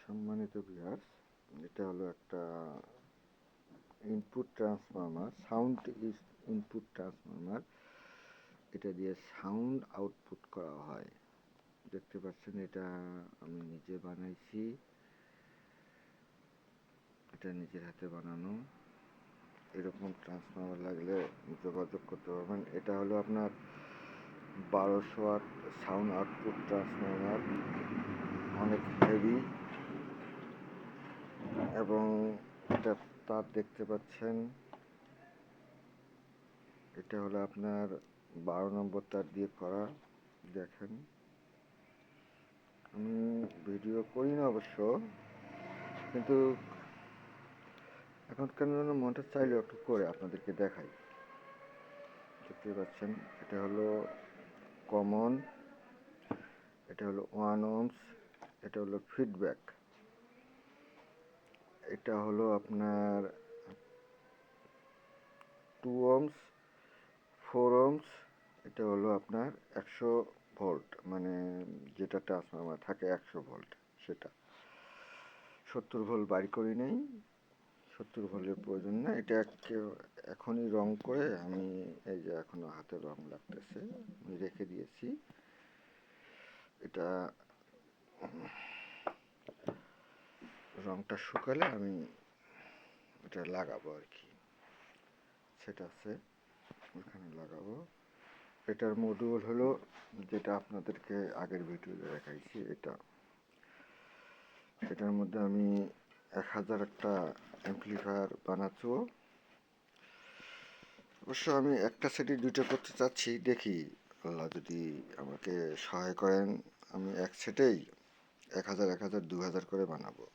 সম্মানিত ভিউয়ার্স, এটা হলো একটা input transformer, sound input transformer. এটা দিয়ে সাউন্ড আউটপুট করা হয়। দেখতে পাচ্ছেন, এটা আমি নিজে বানাইছি, এটা নিজের হাতে বানানো। এরকম ট্রান্সফরমার লাগলে যোগাযোগ করতে পারবেন। এটা হলো আপনার 1200 ওয়াট সাউন্ড আউটপুট ট্রান্সফরমার, অনেক হেভি, এবং এটা তার দেখতে পাচ্ছেন, এটা হলো আপনার 12 নম্বর তার দিয়ে করা। দেখেন, আমি ভিডিও করি না অবশ্য, কিন্তু এখন কেন যেন মনটা চাইলে একটু করে আপনাদেরকে দেখাই। দেখতে পাচ্ছেন, এটা হলো কমন, এটা হলো 1 ohms, এটা হলো ফিডব্যাক, এটা হলো আপনার 2 ohms, 4 ohms, এটা হলো আপনার 100 ভোল্ট, মানে যেটা ট্রান্সফরমার থাকে 100 ভোল্ট, সেটা 70 ভোল্ট বাড়ি করি নেই, 70 ভোল্টের প্রয়োজন না। এটা এখনই রং করে আমি, এই যে এখনো হাতে রং লাগতেছে, আমি রেখে দিয়েছি। এটা রংটা শুকালে আমি এটা লাগাবো আর কি, সেটা আছে ওখানে লাগাবো। এটার মডিউল হলো যেটা আপনাদেরকে আগের ভিডিওতে দেখাইছি, এটার মধ্যে আমি 1000 একটা অ্যাম্পলিফায়ার বানাচ্ছি। অবশ্য আমি একটা সেটই দুইটা করতে চাচ্ছি, দেখি আল্লাহ যদি আমাকে সহায় করেন, আমি এক সেটেই 1000 1000 2000 করে বানাবো।